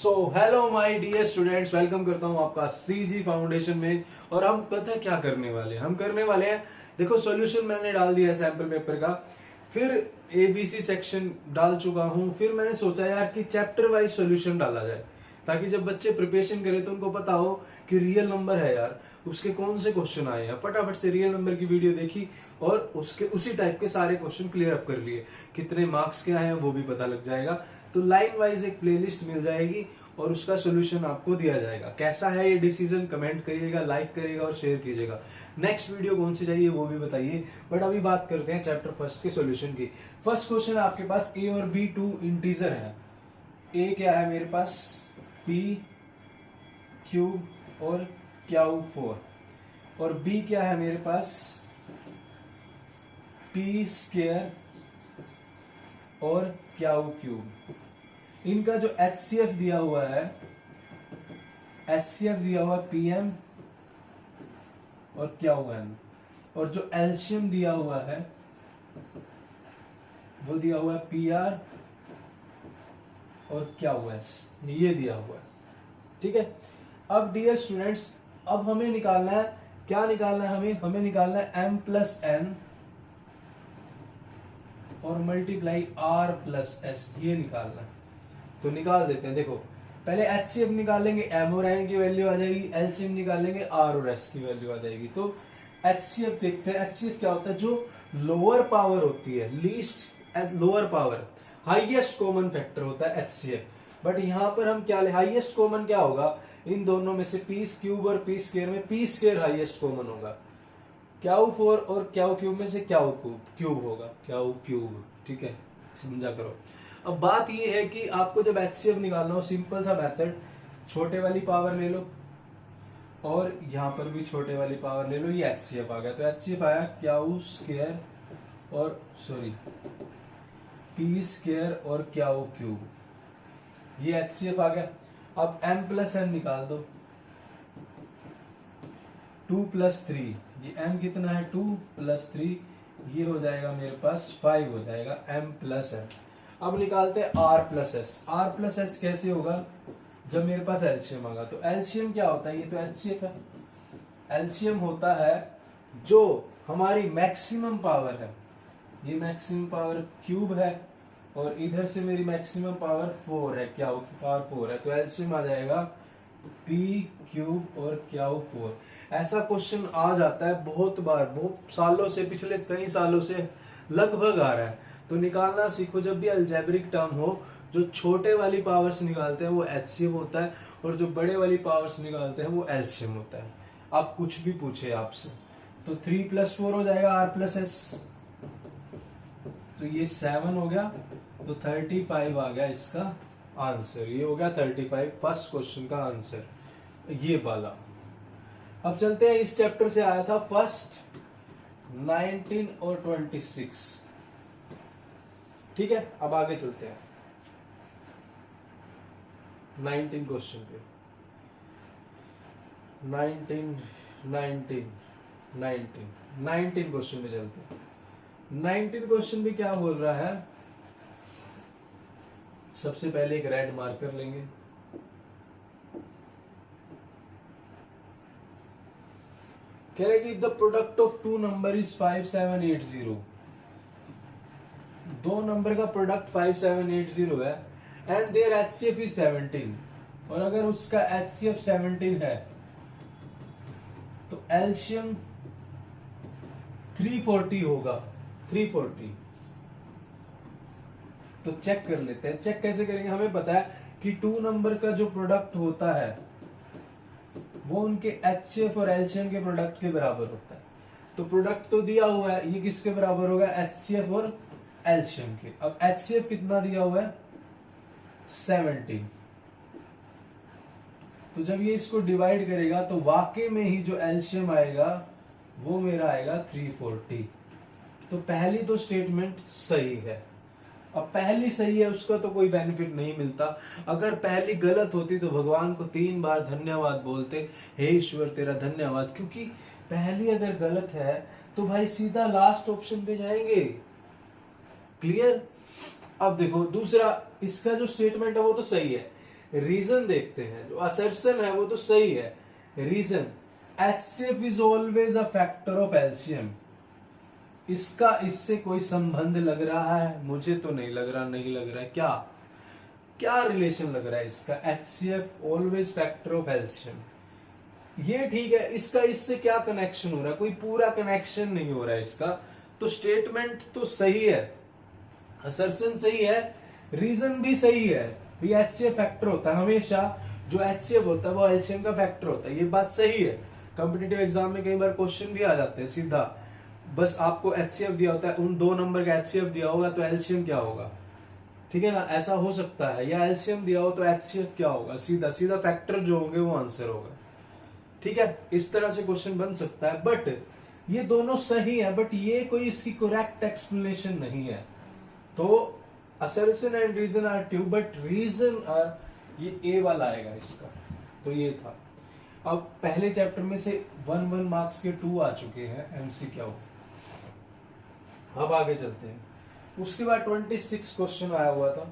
So hello my dear students, welcome करता हूं आपका सीजी फाउंडेशन में। और हम पता है क्या करने वाले हैं? हम करने वाले हैं, देखो सॉल्यूशन मैंने डाल दिया है सैंपल पेपर का, फिर एबीसी सेक्शन डाल चुका हूं, फिर मैंने सोचा यार कि चैप्टर वाइज सॉल्यूशन डाला जाए ताकि जब बच्चे प्रिपरेशन करें तो उनको पता हो कि रियल नंबर है यार, उसके कौन से क्वेश्चन आए हैं। फटाफट से रियल नंबर की वीडियो देखी और उसके उसी टाइप के सारे क्वेश्चन क्लियर अप कर लिए, कितने मार्क्स क्या है वो भी पता लग जाएगा। तो लाइन वाइज एक प्लेलिस्ट मिल जाएगी और उसका सोल्यूशन आपको दिया जाएगा। कैसा है ये डिसीजन कमेंट करिएगा, लाइक करिएगा और शेयर कीजिएगा। नेक्स्ट वीडियो कौन सी चाहिए वो भी बताइए। बट अभी बात करते हैं चैप्टर फर्स्ट के सॉल्यूशन की। फर्स्ट क्वेश्चन आपके पास ए और बी टू इंटीजर है। ए क्या है मेरे पास? पी क्यूब और क्याऊ 4 और बी क्या है मेरे पास? पी स्क्वायर और क्याऊ क्यूब। इनका जो HCF दिया हुआ है, HCF दिया हुआ PM और क्याऊ एन, और जो एल्शियम दिया हुआ है वो दिया हुआ है PR और क्याऊ एस, ये दिया हुआ है। ठीक है। अब डियर स्टूडेंट्स, अब हमें निकालना है, क्या निकालना है हमें निकालना है M प्लस एन और मल्टीप्लाई R प्लस एस, ये निकालना है। तो निकाल देते हैं। देखो पहले HCF निकालेंगे, M और N की वैल्यू आ जाएगी, एलसीएम निकालेंगे, R और S की वैल्यू आ जाएगी। तो HCF देखते हैं। HCF क्या होता है? जो लोअर पावर होती है, least lower power, highest common factor होता है HCF। बट यहां पर हम क्या ले, हाईएस्ट कॉमन क्या होगा इन दोनों में से? पी क्यूब और पी स्क्वायर में पी स्क्वायर हाईएस्ट कॉमन होगा। क्याऊ 4 और क्याऊ क्यूब में से क्याऊ क्यूब होगा, क्याऊ क्यूब। ठीक है, समझा करो। अब बात ये है कि आपको जब HCF निकालना हो, सिंपल सा मेथड, छोटे वाली पावर ले लो और यहां पर भी छोटे वाली पावर ले लो, ये HCF आ गया। तो HCF आया क्याऊ स्क्वायर और पी स्क्वायर और क्याऊ क्यूब, ये HCF आ गया। अब M प्लस एन निकाल दो, 2 प्लस 3, ये M कितना है? 2 प्लस 3, ये हो जाएगा मेरे पास 5 हो जाएगा M प्लस एन। अब निकालते हैं R plus S. R plus S कैसे होगा? जब मेरे पास एल्शियम आएगा। तो एल्शियम क्या होता है? ये तो HCF है। एल्शियम होता है जो हमारी मैक्सिमम पावर है, ये मैक्सिमम पावर क्यूब है और इधर से मेरी मैक्सिमम पावर 4 है, क्या पावर 4 है। तो एल्शियम आ जाएगा P क्यूब और क्याऊ 4। ऐसा क्वेश्चन आ जाता है बहुत बार, बहुत सालों से, पिछले कई सालों से लगभग आ रहा है। तो निकालना सीखो। जब भी अलजेब्रिक टर्म हो, जो छोटे वाली पावर से निकालते हैं वो HCF होता है और जो बड़े वाली पावर से निकालते हैं वो एल्शियम होता है। आप कुछ भी पूछे आपसे। तो 3 प्लस 4 हो जाएगा R प्लस एस, तो ये 7 हो गया, तो 35 आ गया इसका आंसर। ये हो गया 35 फर्स्ट क्वेश्चन का आंसर, ये वाला। अब चलते हैं, इस चैप्टर से आया था फर्स्ट 19 और 26। ठीक है, अब आगे चलते हैं 19 क्वेश्चन पे। 19 क्वेश्चन पे चलते हैं। 19 क्वेश्चन भी क्या बोल रहा है? सबसे पहले एक रेड मार्कर लेंगे, कह रहे कि the product of two number is 5780। दो नंबर का प्रोडक्ट 5780 है एंड देयर HCF इज 17। और अगर उसका HCF 17 है तो एल्शियम 340 होगा, 340। तो चेक कर लेते हैं। चेक कैसे करेंगे? हमें पता है कि टू नंबर का जो प्रोडक्ट होता है वो उनके HCF और एल्शियम के प्रोडक्ट के बराबर होता है। तो प्रोडक्ट तो दिया हुआ है, ये किसके बराबर होगा? HCF और एल्शियम के। अब HCF कितना दिया हुआ है? 17। तो जब ये इसको डिवाइड करेगा तो वाकई में ही जो एल्शियम आएगा वो मेरा आएगा 340। तो पहली तो स्टेटमेंट सही है। अब पहली सही है, उसका तो कोई बेनिफिट नहीं मिलता। अगर पहली गलत होती तो भगवान को 3 बार धन्यवाद बोलते, हे ईश्वर तेरा धन्यवाद। क्योंकि पहली अगर गलत है तो भाई सीधा लास्ट ऑप्शन पे जाएंगे। क्लियर? अब देखो दूसरा, इसका जो स्टेटमेंट है वो तो सही है, रीजन देखते हैं। जो असर्शन है वो तो सही है, reason HCF is always a factor of LCM, इसका इससे कोई संबंध लग रहा है? मुझे तो नहीं लग रहा, नहीं लग रहा है। क्या क्या रिलेशन लग रहा है इसका? HCF always factor of LCM, ये ठीक है। इसका इससे क्या कनेक्शन हो रहा है? कोई पूरा कनेक्शन नहीं हो रहा है इसका। तो स्टेटमेंट तो सही है, असर्शन सही है, रीजन भी सही है। ये HCF फैक्टर होता है हमेशा, जो HCF होता है वो एलसीएम का फैक्टर होता है, ये बात सही है। कॉम्पिटिटिव एग्जाम में कई बार क्वेश्चन भी आ जाते हैं सीधा, बस आपको HCF दिया होता है, उन 2 नंबर का HCF दिया होगा तो एलसीएम क्या होगा, ठीक है ना, ऐसा हो सकता है। या एलसीएम दिया हो तो HCF क्या होगा, सीधा सीधा फैक्टर जो होंगे वो आंसर होगा, ठीक है। इस तरह से क्वेश्चन बन सकता है। बट ये दोनों सही है, बट ये कोई इसकी करेक्ट एक्सप्लेनेशन नहीं है। तो assertion and reason are true, but reason are, ये ए वाला आएगा इसका। तो ये था। अब पहले चैप्टर में से 1 मार्क्स के 2 आ चुके हैं MCQ। अब आगे चलते हैं। उसके बाद 26 क्वेश्चन आया हुआ था।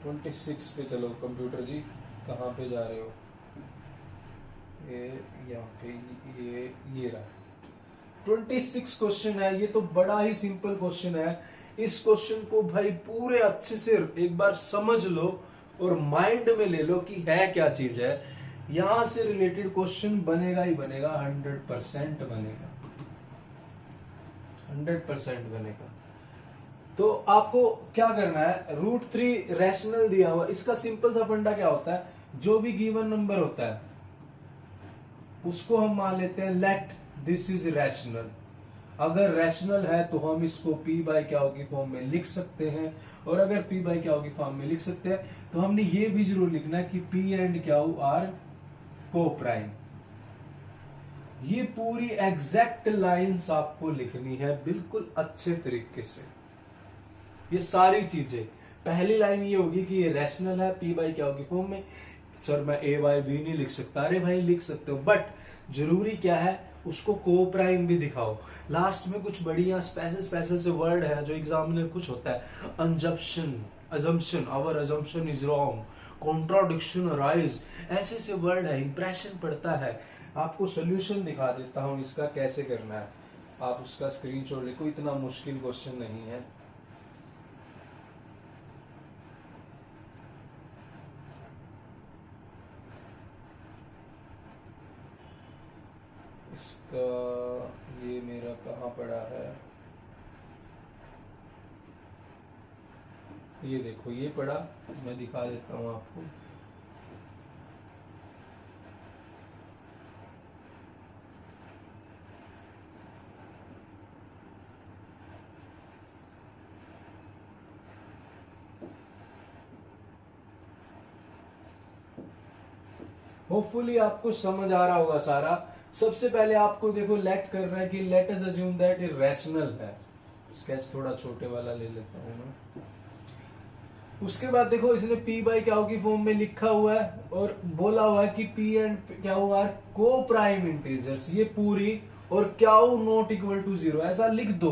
26 पे चलो कंप्यूटर जी, कहाँ पे जा रहे हो? ये यहाँ पे, ये रहा 26 क्वेश्चन है। ये तो बड़ा ही सिंपल क्वेश्चन है। इस क्वेश्चन को भाई पूरे अच्छे से एक बार समझ लो और माइंड में ले लो कि है क्या चीज है। यहां से रिलेटेड क्वेश्चन बनेगा ही बनेगा, 100% बनेगा, 100% बनेगा। तो आपको क्या करना है, √3 रैशनल दिया हुआ, इसका सिंपल सा फंडा क्या होता है, जो भी गिवन नंबर होता है उसको हम मान लेते हैं लेट दिस इज रैशनल। अगर रैशनल है तो हम इसको P बाई क्या की फॉर्म में लिख सकते हैं, और अगर P बाई क्या की फॉर्म में लिख सकते हैं तो हमने ये भी जरूर लिखना है कि P एंड क्या आर को प्राइम। ये पूरी एग्जैक्ट लाइंस आपको लिखनी है बिल्कुल अच्छे तरीके से। ये सारी चीजें, पहली लाइन ये होगी कि ये रैशनल है P बाई क्या की फॉर्म में। सर मैं A बाई B नहीं लिख सकता, अरे भाई लिख सकते हो, बट जरूरी क्या है उसको को प्राइम भी दिखाओ। लास्ट में कुछ बढ़िया स्पेशल से वर्ड है जो एग्जाम में कुछ होता है, assumption, our assumption is wrong, contradiction arise, ऐसे से वर्ड है, इंप्रेशन पड़ता है। आपको सोल्यूशन दिखा देता हूं इसका कैसे करना है, आप उसका स्क्रीनशॉट ले, कोई इतना मुश्किल क्वेश्चन नहीं है। इसका ये मेरा कहाँ पड़ा है, ये देखो ये पड़ा, मैं दिखा देता हूँ आपको। होपफुली आपको समझ आ रहा होगा सारा। सबसे पहले आपको देखो लेट करना है कि let us assume that it rational है। स्केच थोड़ा छोटे वाला ले लेता हूं मैं। उसके बाद देखो इसने P बाई क्या की फॉर्म में लिखा हुआ है और बोला हुआ है कि P एंड क्या हुआ है को प्राइम इंटीजर्स, ये पूरी, और क्या नॉट इक्वल टू 0, ऐसा लिख दो।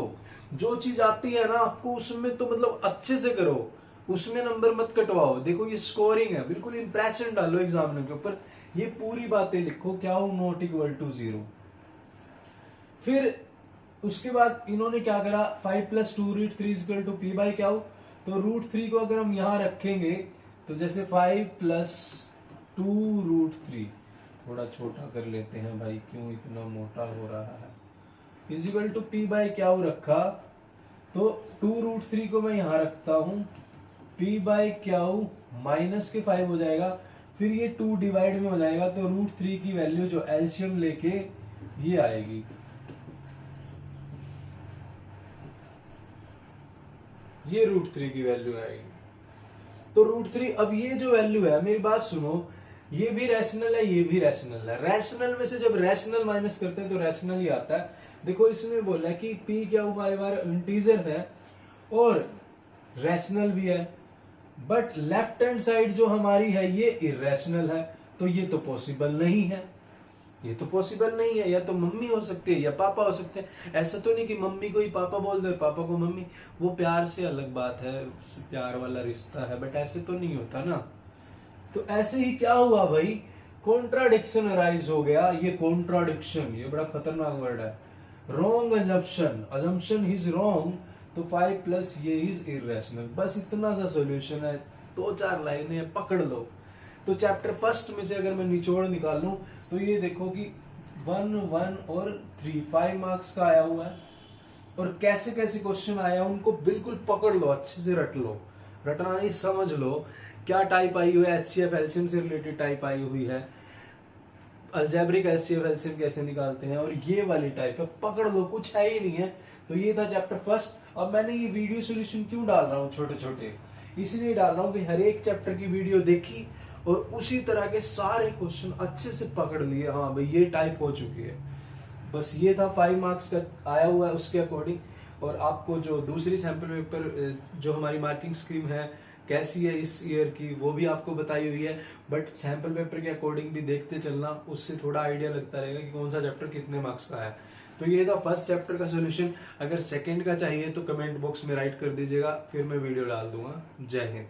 जो चीज आती है ना आपको उसमें तो मतलब अच्छे से करो, उसमें नंबर मत कटवाओ। देखो ये स्कोरिंग है, बिल्कुल इंप्रेशन डालो एग्जामिनर के ऊपर, ये पूरी बातें लिखो, क्या नॉट इक्वल टू 0। फिर उसके बाद इन्होंने क्या करा, 5 + 2√3 इक्वल टू P बाई क्या, तो √3 को अगर हम यहां रखेंगे तो जैसे 5 + 2√3, थोड़ा छोटा कर लेते हैं भाई, क्यों इतना मोटा हो रहा है, is equal to P by क्या रखा, तो 2√3 को मैं यहां रखता हूं, P बाई क्या माइनस के 5 हो जाएगा, फिर ये 2 डिवाइड में हो जाएगा, तो √3 की वैल्यू जो एलसीएम लेके ये आएगी, ये √3 की वैल्यू आएगी। तो √3, अब ये जो वैल्यू है, मेरी बात सुनो, ये भी रैशनल है, ये भी रैशनल है। रैशनल में से जब रैशनल माइनस करते हैं तो रैशनल ही आता है। देखो इसमें बोला कि P क्या बाई बार इंटीजर है और रैशनल भी है, बट लेफ्ट हैंड साइड जो हमारी है ये इरेशनल है, तो ये तो पॉसिबल नहीं है। ये तो पॉसिबल नहीं है। या तो मम्मी हो सकती है या पापा हो सकते हैं। ऐसा तो नहीं कि मम्मी को ही पापा बोल दो, पापा को मम्मी। वो प्यार से अलग बात है, प्यार वाला रिश्ता है, बट ऐसे तो नहीं होता ना। तो ऐसे ही क्या हुआ भाई, कॉन्ट्राडिक्शन अराइज हो गया। ये कॉन्ट्राडिक्शन, ये बड़ा खतरनाक वर्ड है। Wrong assumption, assumption is wrong, तो 5 प्लस ये इज इरेशनल। बस इतना सा सॉल्यूशन है, 2-4 लाइनें पकड़ लो। तो चैप्टर फर्स्ट में से अगर मैं निचोड़ निकाल लूं तो ये देखो कि 1, 1 और 3 5 मार्क्स का आया हुआ है। और कैसे कैसे क्वेश्चन आया उनको बिल्कुल पकड़ लो, अच्छे से रट लो। रटना नहीं, समझ लो क्या टाइप आई हुई है। एचसीएफ एलसीएम से रिलेटेड टाइप आई हुई है, अलजेब्रिक एचसीएफ एलसीएम कैसे निकालते हैं, और ये वाली टाइप है। पकड़ लो, कुछ है ही नहीं है। तो ये था चैप्टर फर्स्ट। अब मैंने ये वीडियो सॉल्यूशन क्यों डाल रहा हूँ छोटे छोटे, इसलिए डाल रहा हूँ कि हर एक चैप्टर की वीडियो देखी और उसी तरह के सारे क्वेश्चन अच्छे से पकड़ लिए। हाँ भाई ये टाइप हो चुकी है। बस ये था 5 मार्क्स का आया हुआ है उसके अकॉर्डिंग। और आपको जो दूसरी सैंपल पेपर जो हमारी मार्किंग स्कीम है कैसी है इस ईयर की, वो भी आपको बताई हुई है। बट सैंपल पेपर के अकॉर्डिंग भी देखते चलना, उससे थोड़ा आइडिया लगता रहेगा कि कौन सा चैप्टर कितने मार्क्स का है। तो ये था फर्स्ट चैप्टर का सॉल्यूशन। अगर सेकंड का चाहिए तो कमेंट बॉक्स में राइट कर दीजिएगा, फिर मैं वीडियो डाल दूंगा। जय हिंद।